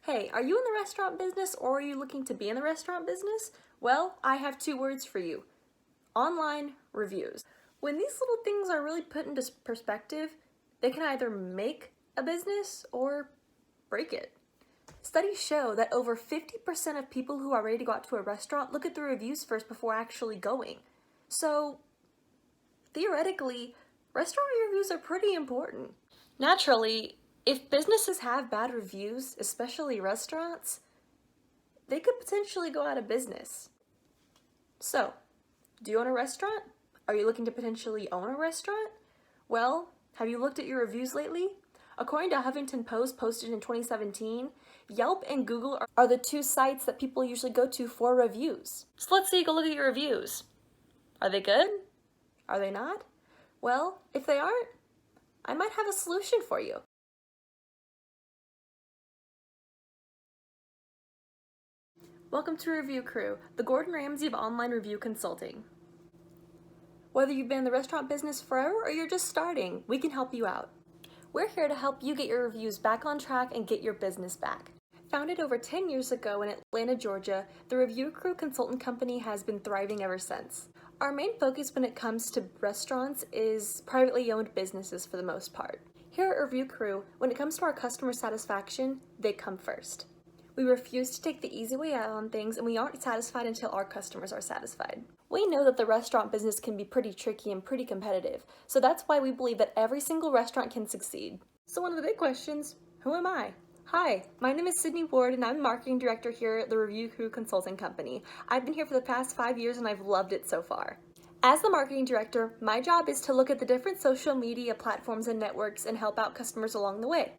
Hey, are you in the restaurant business or are you looking to be in the restaurant business? Well, I have two words for you. Online reviews. When these little things are really put into perspective, they can either make a business or break it. Studies show that over 50% of people who are ready to go out to a restaurant look at the reviews first before actually going. So, theoretically, restaurant reviews are pretty important. Naturally, if businesses have bad reviews, especially restaurants, they could potentially go out of business. So, do you own a restaurant? Are you looking to potentially own a restaurant? Well, have you looked at your reviews lately? According to Huffington Post, posted in 2017, Yelp and Google are the two sites that people usually go to for reviews. So let's take a look at your reviews. Are they good? Are they not? Well, if they aren't, I might have a solution for you. Welcome to Review Crew, the Gordon Ramsay of online review consulting. Whether you've been in the restaurant business forever or you're just starting, we can help you out. We're here to help you get your reviews back on track and get your business back. Founded over 10 years ago in Atlanta, Georgia, the Review Crew consultant company has been thriving ever since. Our main focus when it comes to restaurants is privately owned businesses for the most part. Here at Review Crew, when it comes to our customer satisfaction, they come first. We refuse to take the easy way out on things, and we aren't satisfied until our customers are satisfied. We know that the restaurant business can be pretty tricky and pretty competitive, so that's why we believe that every single restaurant can succeed. So one of the big questions, who am I? Hi, my name is Sydney Ward, and I'm Marketing Director here at the Review Crew Consulting Company. I've been here for the past 5 years, and I've loved it so far. As the Marketing Director, my job is to look at the different social media platforms and networks and help out customers along the way.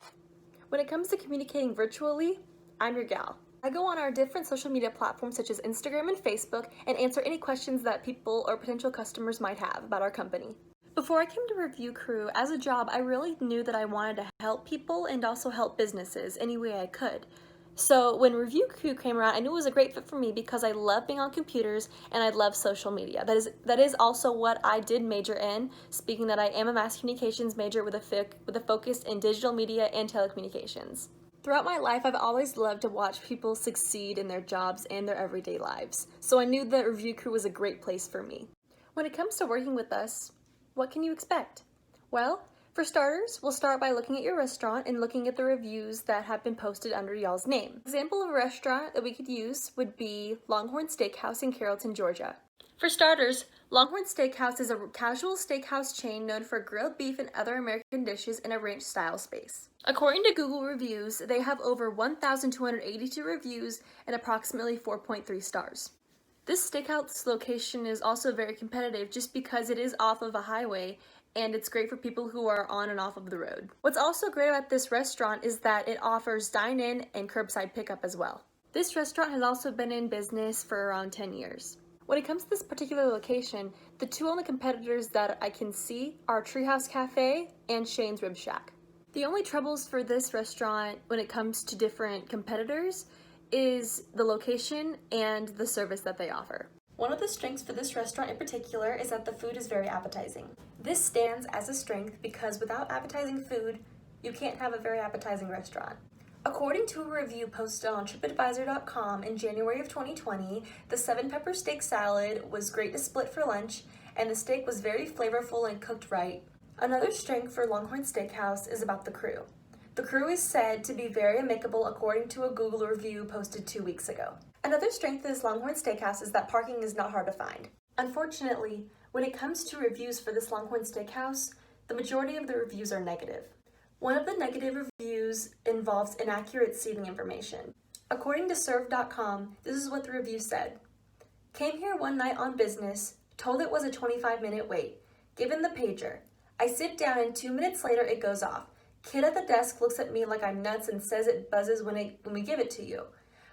When it comes to communicating virtually, I'm your gal. I go on our different social media platforms such as Instagram and Facebook and answer any questions that people or potential customers might have about our company. Before I came to Review Crew, as a job, I really knew that I wanted to help people and also help businesses any way I could. So when Review Crew came around, I knew it was a great fit for me because I love being on computers and I love social media. That is also what I did major in, speaking that I am a mass communications major with a focus in digital media and telecommunications. Throughout my life, I've always loved to watch people succeed in their jobs and their everyday lives, so I knew that Review Crew was a great place for me. When it comes to working with us, what can you expect? Well, for starters, we'll start by looking at your restaurant and looking at the reviews that have been posted under y'all's name. An example of a restaurant that we could use would be Longhorn Steakhouse in Carrollton, Georgia. For starters, Longhorn Steakhouse is a casual steakhouse chain known for grilled beef and other American dishes in a ranch-style space. According to Google reviews, they have over 1,282 reviews and approximately 4.3 stars. This steakhouse location is also very competitive just because it is off of a highway and it's great for people who are on and off of the road. What's also great about this restaurant is that it offers dine-in and curbside pickup as well. This restaurant has also been in business for around 10 years. When it comes to this particular location, the two only competitors that I can see are Treehouse Cafe and Shane's Rib Shack. The only troubles for this restaurant when it comes to different competitors is the location and the service that they offer. One of the strengths for this restaurant in particular is that the food is very appetizing. This stands as a strength because without appetizing food, you can't have a very appetizing restaurant. According to a review posted on TripAdvisor.com in January of 2020, the 7-pepper steak salad was great to split for lunch, and the steak was very flavorful and cooked right. Another strength for Longhorn Steakhouse is about the crew. The crew is said to be very amicable according to a Google review posted 2 weeks ago. Another strength of this Longhorn Steakhouse is that parking is not hard to find. Unfortunately, when it comes to reviews for this Longhorn Steakhouse, the majority of the reviews are negative. One of the negative reviews involves inaccurate seating information. According to Serve.com, this is what the review said. Came here one night on business, told it was a 25-minute wait. Given the pager. I sit down and 2 minutes later it goes off. Kid at the desk looks at me like I'm nuts and says it buzzes when we give it to you.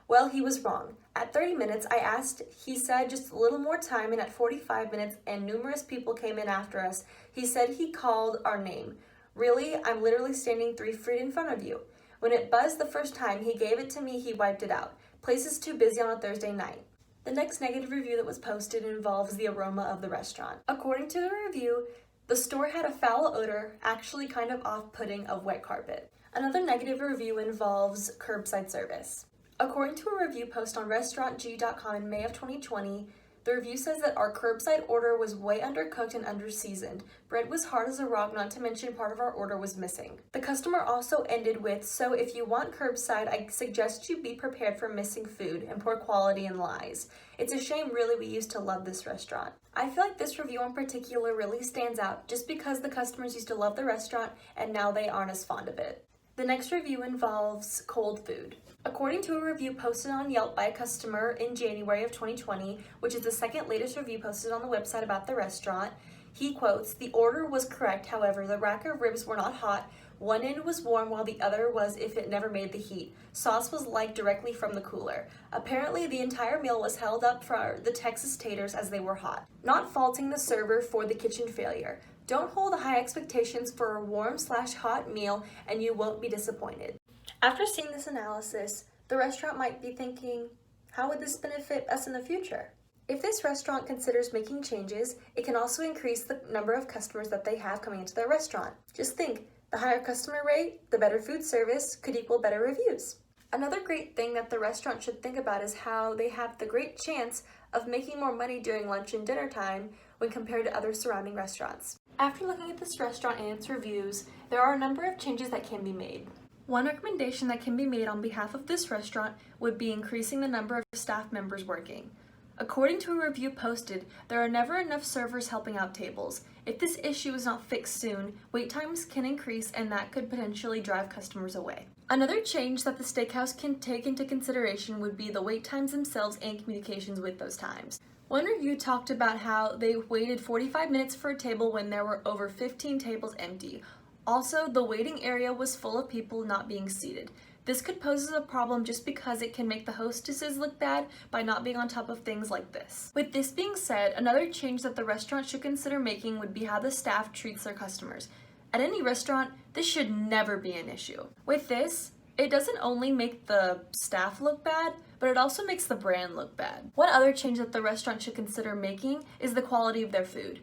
Well, he was wrong. At 30 minutes, I asked, he said just a little more time, and at 45 minutes, and numerous people came in after us, he said he called our name. Really, I'm literally standing 3 feet in front of you. When it buzzed the first time, he gave it to me, he wiped it out. Place is too busy on a Thursday night. The next negative review that was posted involves the aroma of the restaurant. According to the review, The store had a foul odor, actually kind of off-putting, of wet carpet. Another negative review involves curbside service. According to a review post on restaurantg.com in May of 2020, the review says that our curbside order was way undercooked and under-seasoned. Bread was hard as a rock, not to mention part of our order was missing. The customer also ended with, "So if you want curbside, I suggest you be prepared for missing food and poor quality and lies. It's a shame, really, we used to love this restaurant." I feel like this review in particular really stands out just because the customers used to love the restaurant and now they aren't as fond of it. The next review involves cold food. According to a review posted on Yelp by a customer in January of 2020, which is the second latest review posted on the website about the restaurant, he quotes, "The order was correct, however, the rack of ribs were not hot. One end was warm while the other was if it never made the heat. Sauce was liked directly from the cooler. Apparently, the entire meal was held up for the Texas taters as they were hot. Not faulting the server for the kitchen failure. Don't hold high expectations for a warm/hot meal and you won't be disappointed." After seeing this analysis, the restaurant might be thinking, how would this benefit us in the future? If this restaurant considers making changes, it can also increase the number of customers that they have coming into their restaurant. Just think, the higher customer rate, the better food service could equal better reviews. Another great thing that the restaurant should think about is how they have the great chance of making more money during lunch and dinner time when compared to other surrounding restaurants. After looking at this restaurant and its reviews, there are a number of changes that can be made. One recommendation that can be made on behalf of this restaurant would be increasing the number of staff members working. According to a review posted, there are never enough servers helping out tables. If this issue is not fixed soon, wait times can increase and that could potentially drive customers away. Another change that the Steakhouse can take into consideration would be the wait times themselves and communications with those times. One review talked about how they waited 45 minutes for a table when there were over 15 tables empty. Also, the waiting area was full of people not being seated. This could pose as a problem just because it can make the hostesses look bad by not being on top of things like this. With this being said, another change that the restaurant should consider making would be how the staff treats their customers. At any restaurant, this should never be an issue. With this, it doesn't only make the staff look bad, but it also makes the brand look bad. One other change that the restaurant should consider making is the quality of their food.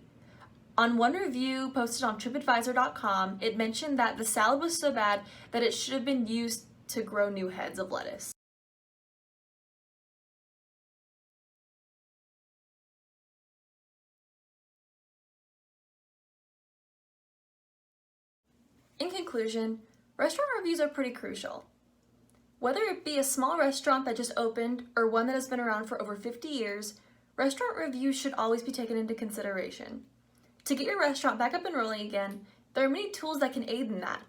On one review posted on TripAdvisor.com, it mentioned that the salad was so bad that it should have been used to grow new heads of lettuce. In conclusion, restaurant reviews are pretty crucial. Whether it be a small restaurant that just opened or one that has been around for over 50 years, restaurant reviews should always be taken into consideration. To get your restaurant back up and rolling again, there are many tools that can aid in that.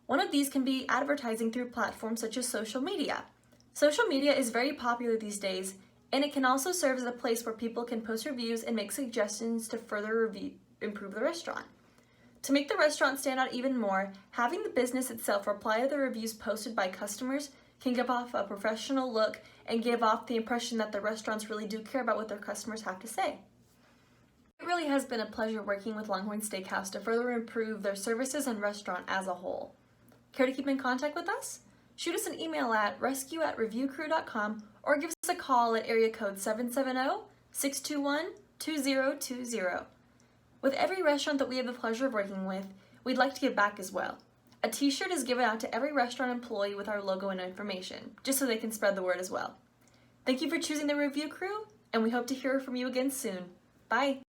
One of these can be advertising through platforms such as social media. Social media is very popular these days, and it can also serve as a place where people can post reviews and make suggestions to further improve the restaurant. To make the restaurant stand out even more, having the business itself reply to the reviews posted by customers can give off a professional look and give off the impression that the restaurants really do care about what their customers have to say. It really has been a pleasure working with Longhorn Steakhouse to further improve their services and restaurant as a whole. Care to keep in contact with us? Shoot us an email at rescue@reviewcrew.com or give us a call at area code 770-621-2020. With every restaurant that we have the pleasure of working with, we'd like to give back as well. A t-shirt is given out to every restaurant employee with our logo and information, just so they can spread the word as well. Thank you for choosing the Review Crew, and we hope to hear from you again soon. Bye!